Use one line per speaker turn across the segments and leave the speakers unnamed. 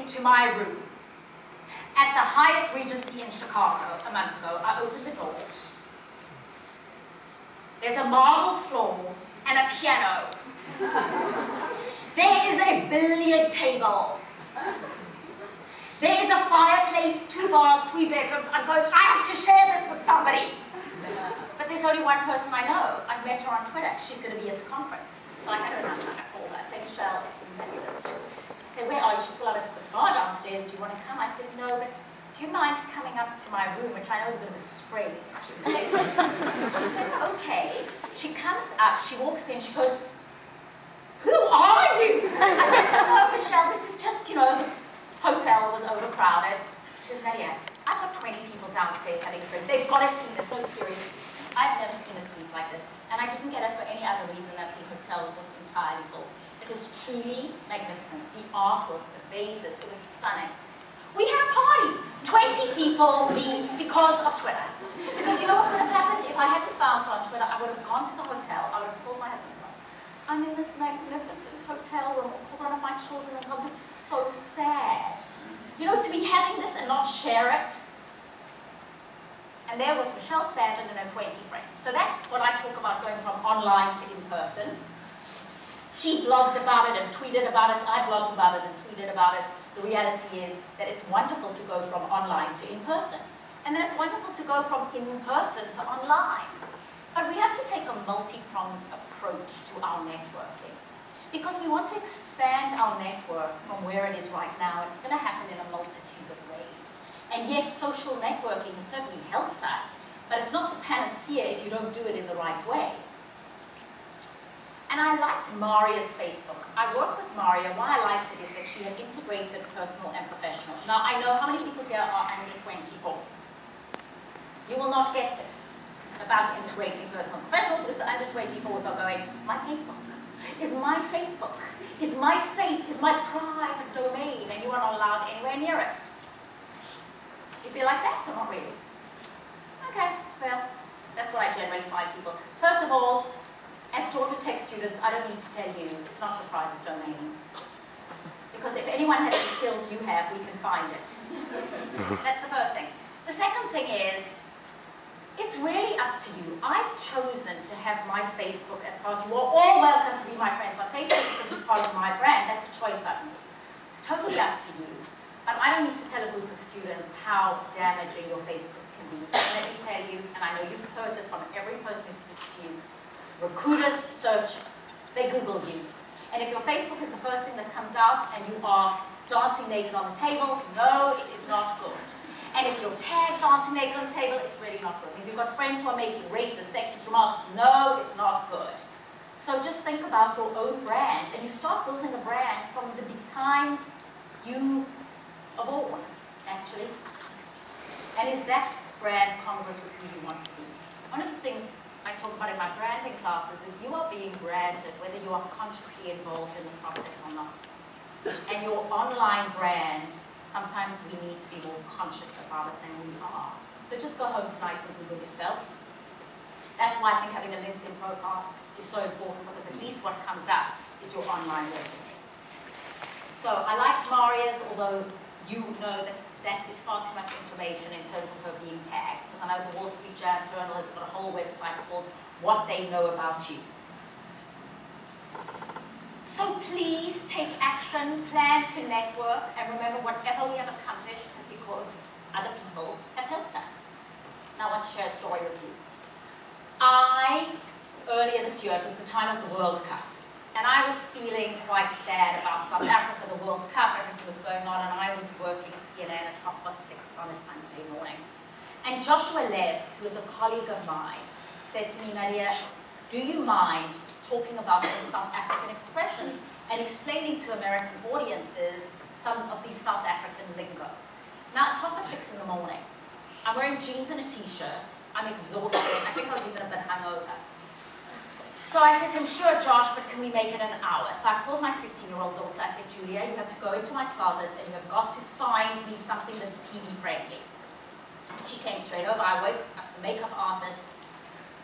into my room. At the Hyatt Regency in Chicago a month ago, I opened the door. There's a marble floor and a piano. There is a billiard table. There is a fireplace, 2 bars, 3 bedrooms. I'm going, I have to share this with somebody. But there's only one person I know. I've met her on Twitter. She's going to be at the conference. So I had her number. I called her. I said, Michelle, it's in the I said, where are you? She said, well, I'm at the bar downstairs. Do you want to come? I said, no, but do you mind coming up to my room, which I know is a bit of a strain. She says, okay. She comes up, she walks in, she goes, who are you? I said to her, Michelle, this is just, you know, the hotel was overcrowded. She says, Nadia, I've got 20 people downstairs having a drink. They've got to see this, so serious. I've never seen a suite like this. And I didn't get it for any other reason than the hotel was entirely full. It was truly magnificent. The artwork, the vases, it was stunning. We had a party. 20 people because of Twitter. Because you know what would have happened? If I hadn't found her on Twitter, I would have gone to the hotel, I would have called my husband. I'm in this magnificent hotel room, or called one of my children and gone, this is so sad. You know, to be having this and not share it. And there was Michelle Sandon and her 20 friends. So that's what I talk about going from online to in person. She blogged about it and tweeted about it. I blogged about it and tweeted about it. The reality is that it's wonderful to go from online to in person. And then it's wonderful to go from in person to online. But we have to take a multi-pronged approach to our networking. Because we want to expand our network from where it is right now. It's going to happen in a multitude of ways. And yes, social networking has certainly helped us, but it's not the panacea if you don't do it in the right way. And I liked Maria's Facebook. I worked with Maria. Why I liked it is that she had integrated personal and professional. Now, I know how many people here are under 24. You will not get this about integrating personal and professional because the under 24s are going, my Facebook is my Facebook, is my space, is my private domain, and you are not allowed anywhere near it. Do you feel like that or not really? Okay, well, that's what I generally find people. First of all, as Georgia Tech students, I don't need to tell you, it's not the private domain. Because if anyone has the skills you have, we can find it. That's the first thing. The second thing is, it's really up to you. I've chosen to have my Facebook as part of, you are all welcome to be my friends on Facebook because it's part of my brand. That's a choice I've made. It's totally up to you. But I don't need to tell a group of students how damaging your Facebook can be. And let me tell you, and I know you've heard this from every person who speaks to you, recruiters search, they Google you. And if your Facebook is the first thing that comes out and you are dancing naked on the table, no, it is not good. And if you're tagged dancing naked on the table, it's really not good. If you've got friends who are making racist, sexist remarks, no, it's not good. So just think about your own brand, and you start building a brand from the time you are born, actually. And is that brand congruous with who you want to be? One of the things I talk about in my branding classes is you are being branded, whether you are consciously involved in the process or not. And your online brand, sometimes we need to be more conscious about it than we are. So just go home tonight and Google yourself. That's why I think having a LinkedIn profile is so important, because at least what comes up is your online resume. So I liked Maria's, although you know that that is far too much information in terms of her being tagged, because I know the Wall Street Journal has got a whole website called What They Know About You. So please take action, plan to network, and remember whatever we have accomplished is because other people have helped us. Now I want to share a story with you. Earlier this year, it was the time of the World Cup, and I was feeling quite sad about South Africa, the World Cup, everything was going on, and I was working at CNN at 6:30 on a Sunday morning. And Joshua Leves, who is a colleague of mine, said to me, Nadia, do you mind talking about the South African expressions and explaining to American audiences some of the South African lingo? Now, it's 6:30 in the morning. I'm wearing jeans and a t-shirt. I'm exhausted. I think I was even a bit hungover. So I said to him, sure, Josh, but can we make it an hour? So I called my 16-year-old daughter. I said, Julia, you have to go into my closet and you have got to find me something that's TV-friendly. She came straight over. I woke up the makeup artist,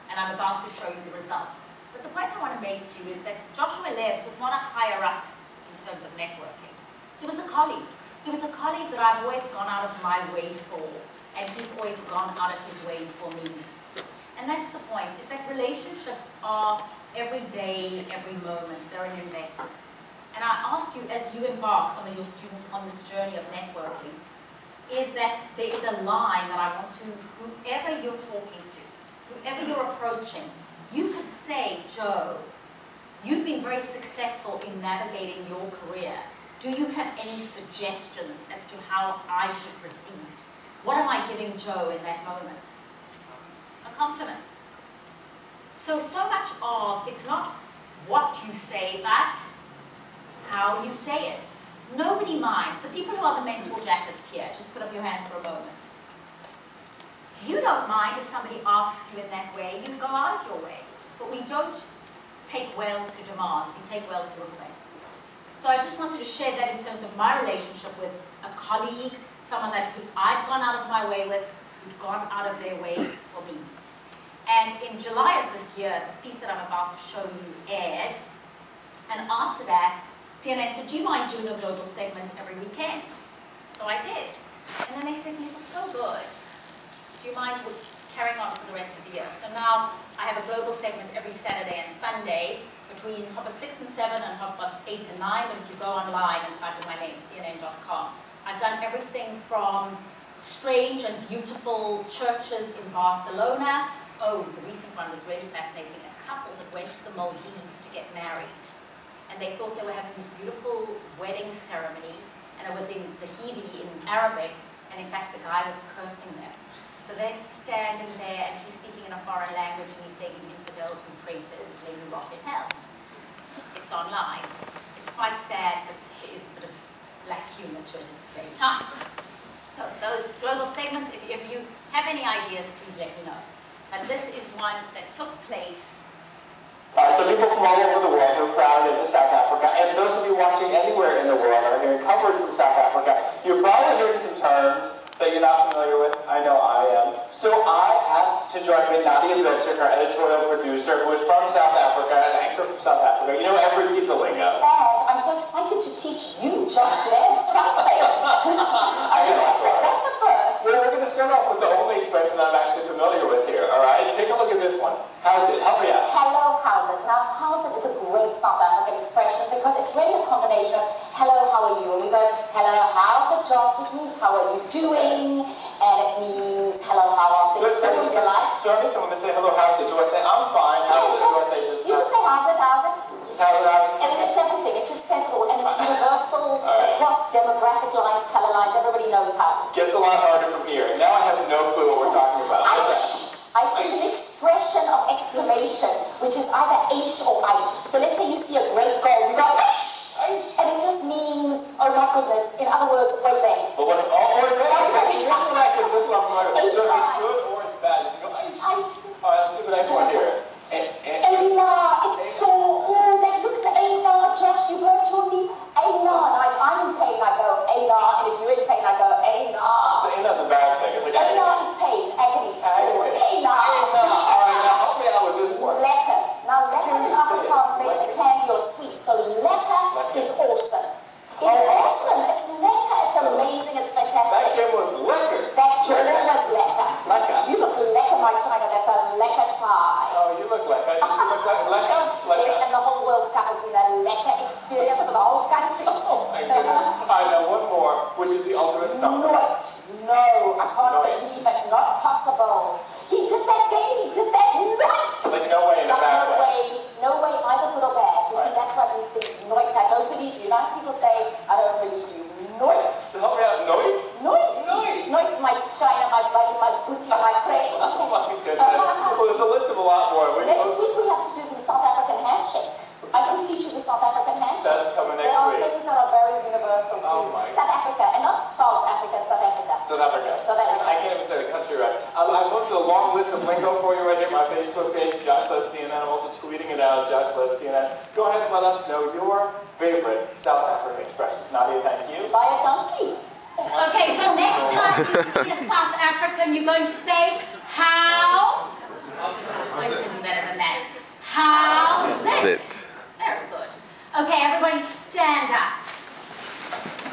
and I'm about to show you the result. But the point I want to make to you is that Joshua Leves was not a higher up in terms of networking. He was a colleague. He was a colleague that I've always gone out of my way for, and he's always gone out of his way for me. And that's the point, is that relationships are every day, every moment. They're an investment. And I ask you, as you embark, some of your students, on this journey of networking, is that there is a line that I want to, whoever you're talking to, whoever you're approaching, you could say, Joe, you've been very successful in navigating your career. Do you have any suggestions as to how I should proceed? What am I giving Joe in that moment? A compliment. So much of, it's not what you say, but how you say it. Nobody minds. The people who are the mentor jackets here, just put up your hand for a moment. You don't mind if somebody asks you in that way, you go out of your way. But we don't take well to demands, we take well to requests. So I just wanted to share that in terms of my relationship with a colleague, someone that I've gone out of my way with, who'd gone out of their way for me. And in July of this year, this piece that I'm about to show you aired, and after that, CNN said, do you mind doing a global segment every weekend? So I did. And then they said, these are so good. Do you mind carrying on for the rest of the year? So now I have a global segment every Saturday and Sunday between 6 and 7 and 8 and 9. And if you go online and type in my name, cnn.com, I've done everything from strange and beautiful churches in Barcelona. Oh, the recent one was really fascinating. A couple that went to the Maldives to get married. And they thought they were having this beautiful wedding ceremony, and it was in Tahiti in Arabic, and in fact the guy was cursing them. So they're standing there, and he's speaking in a foreign language, and he's saying, you infidels, you traitors, may you rot in hell. It's online. It's quite sad, but there is a bit of black humor to it at the same time. So those global segments, if you have any ideas, please let me know. But this is one that took place.
So people from all over the world who are crowded into South Africa, and those of you watching anywhere in the world are hearing covers from South Africa, you're probably hearing some terms that you're not familiar with. I know I am. So I asked to join me Nadia Bilchik, our editorial producer, who is from South Africa, an anchor from South Africa. You know every piece of lingo.
And I'm so excited to teach you, Josh Lev, something. That's a first.
Well, we're going to start off with the only expression that I'm actually familiar with here, all right? Take a look at this one. How's it? Help me out.
Hello, how's it? Now, how's it is a great South African expression because it's really a combination of hello, how are you? And we go, hello, how's it, Josh? Which means how are you doing? And it means hello, how are things going in your life?
So I need someone to say hello, how's it? Do I say I'm fine? How's it? Do I say just
you just say how's it, how's it?
Just how's it, how's it?
And it is everything. It just says it all. And it's universal across demographic lines, color lines. Everybody knows how's it.
Gets a lot harder from here. Now I have no clue what we're talking about.
Aish is an expression of exclamation, which is either aish or aish. So let's say you see a great goal, you go aish, and it just means, oh my goodness, in other words, way back.
But what if, this one I can, this one I'm familiar with. So if it's good or it's bad, you go aish. Alright, let's do the next one here.
Eina, it's so, oh, that looks Eina, Josh, you've hurt your knee. Eina, now if I'm in pain, I go Eina, and if you're in pain, I go Eina.
So Eina's a bad thing. It's like
Eina is pain, agony, sore, Eina.
Alright, now help me out with this one.
Lekker. Now lekker in Afrikaans means a candy or sweet, so lekker is awesome. It's awesome, it's lekker, it's amazing, it's fantastic.
That game was lekker.
That journal was lekker.
Lekker.
You look lekker, my China, that's a lekker tie.
Oh, you look lekker. You look lekker.
Yes, and the whole World Cup has been a lekker experience for the whole country.
Oh my goodness. I know one more, which is the ultimate stumper.
Nooit. No, I can't believe it. Not possible. He did that game, he did that nooit.
Like no way in a bad way.
No way, either good or bad. You see, that's why these things, nooit, I don't believe you. Now people say, I don't believe you. Nooit.
So help me out, nooit?
Nooit.
Nooit.
Nooit, my China, my buddy, my booty, my friend.
Oh my goodness. Well, there's a list of a lot more.
Next week we have to do the South African handshake. I have to teach you the South African handshake.
That's coming next week.
There are things that are very universal to South Africa, and not South Africa, South Africa.
South Africa.
South Africa.
I can't even say the country right. I posted a long list of lingo for you right here on my Facebook page, Josh Lev CNN. I'm also tweeting it out, Josh Lev CNN. Go ahead and let us know your favorite South African expressions. Nadia, thank you.
Buy a donkey.
Okay, so next time you see a South African, you're going to say, how? Oh, you can do better than that. How's it? Very good. Okay, everybody stand up.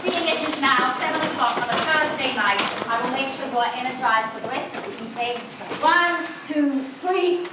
Seeing it is now, 7 o'clock on a Thursday night. I will make sure you are energized for the rest of the evening. 1, 2, 3.